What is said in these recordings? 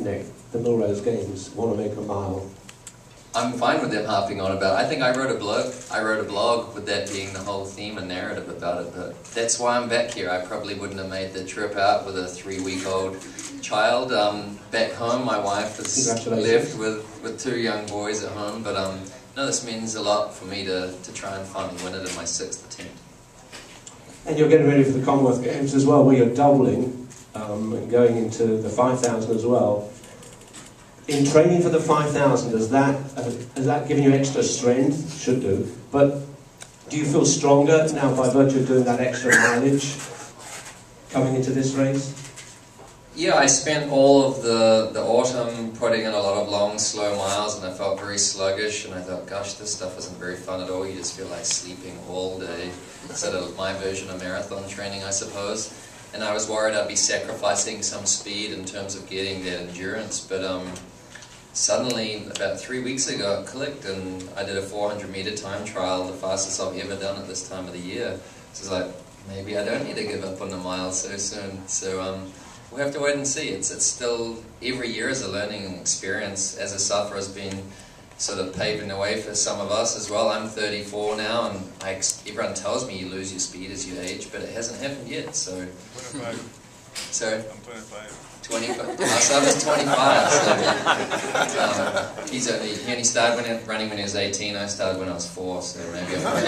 Nick, the Milrose Games, Wanamaker Mile? I'm fine with them harping on about it. I think I wrote a blog with that being the whole theme and narrative about it, but that's why I'm back here. I probably wouldn't have made the trip out with a 3-week-old child. Back home, my wife is left with 2 young boys at home, but no, this means a lot for me to try and finally win it in my 6th attempt. And you're getting ready for the Commonwealth Games as well, where you're doubling and going into the 5,000 as well. In training for the 5,000, has that given you extra strength? Should do. But do you feel stronger now by virtue of doing that extra mileage coming into this race? Yeah, I spent all of the autumn putting in a lot of long, slow miles, and I felt very sluggish, and I thought, gosh, this stuff isn't very fun at all. You just feel like sleeping all day. Instead of my version of marathon training, I suppose. And I was worried I'd be sacrificing some speed in terms of getting that endurance, but suddenly, about 3 weeks ago, it clicked, and I did a 400-meter time trial, the fastest I've ever done at this time of the year. So it's like, maybe I don't need to give up on the mile so soon. So we'll have to wait and see. It's still, every year is a learning experience, as a sufferer has been sort of paving the way for some of us as well. I'm 34 now, and everyone tells me you lose your speed as you age, but it hasn't happened yet. So. 25. Sorry? I'm 25. 25. My son is 25. So, he only started running when he was 18. I started when I was 4, so maybe I'm running.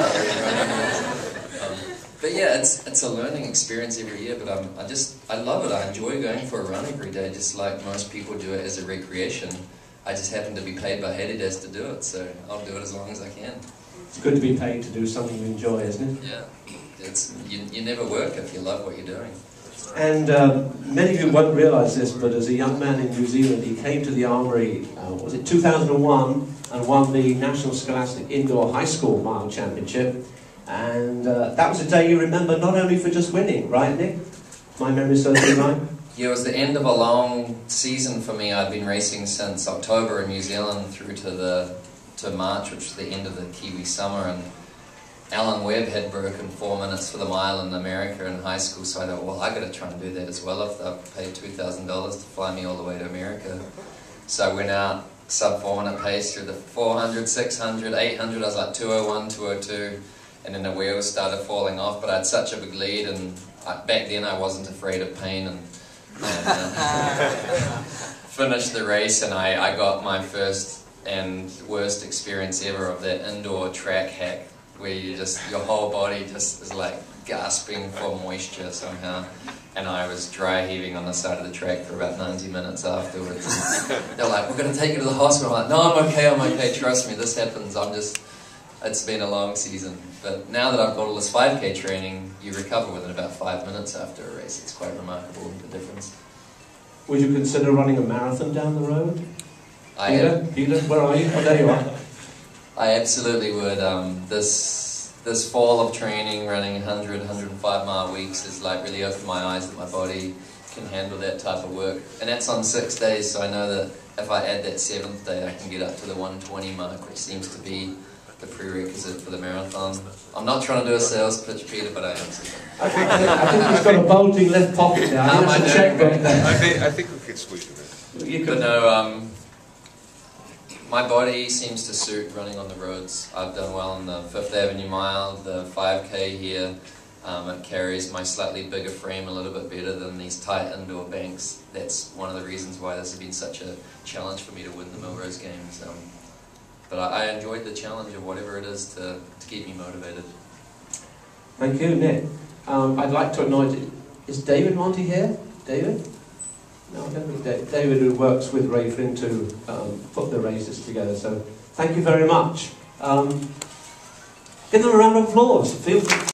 But yeah, it's a learning experience every year. But I love it. I enjoy going for a run every day, just like most people do it as a recreation. I just happen to be paid by Heridas to do it, so I'll do it as long as I can. It's good to be paid to do something you enjoy, isn't it? Yeah. You never work if you love what you're doing. And many of you won't realise this, but as a young man in New Zealand, he came to the Armoury, was it 2001, and won the National Scholastic Indoor High School Mile Championship. And that was a day you remember not only for just winning, right, Nick? My memory serves me right? Yeah, it was the end of a long season for me. I'd been racing since October in New Zealand through to March, which was the end of the Kiwi summer, and Alan Webb had broken 4 minutes for the mile in America in high school, so I thought, well, I got to try and do that as well if they've paid $2,000 to fly me all the way to America. So I went out sub 4 minute pace through the 400, 600, 800. I was like 201, 202, and then the wheels started falling off. But I had such a big lead, and back then I wasn't afraid of pain, and finished the race, and I got my first and worst experience ever of that indoor track hack, where your whole body just is like gasping for moisture somehow. And I was dry heaving on the side of the track for about 90 minutes afterwards. They're like, we're going to take you to the hospital. I'm like, no, I'm okay, trust me, this happens. It's been a long season. But now that I've got all this 5K training, you recover within about 5 minutes after a race. It's quite remarkable, the difference. Would you consider running a marathon down the road? Peter, where are you? Oh, there you are. I absolutely would. This fall of training, running 100, 105 mile weeks has like really opened my eyes that my body can handle that type of work. And that's on 6 days, so I know that if I add that 7th day, I can get up to the 120 mark, which seems to be the prerequisite for the marathon. I'm not trying to do a sales pitch, Peter, but I am. I think he's got a bulging left pocket now. How am I doing? I think we could squeeze it in. But no, my body seems to suit running on the roads. I've done well on the 5th Avenue Mile, the 5K here. It carries my slightly bigger frame a little bit better than these tight indoor banks. That's one of the reasons why this has been such a challenge for me to win the Milrose Games. But I enjoyed the challenge of whatever it is to keep me motivated. Thank you, Nick. I'd like to acknowledge, is David Monty here? David? No, I don't think David. David, who works with Ray Flynn to put the races together. So thank you very much. Give them a round of applause.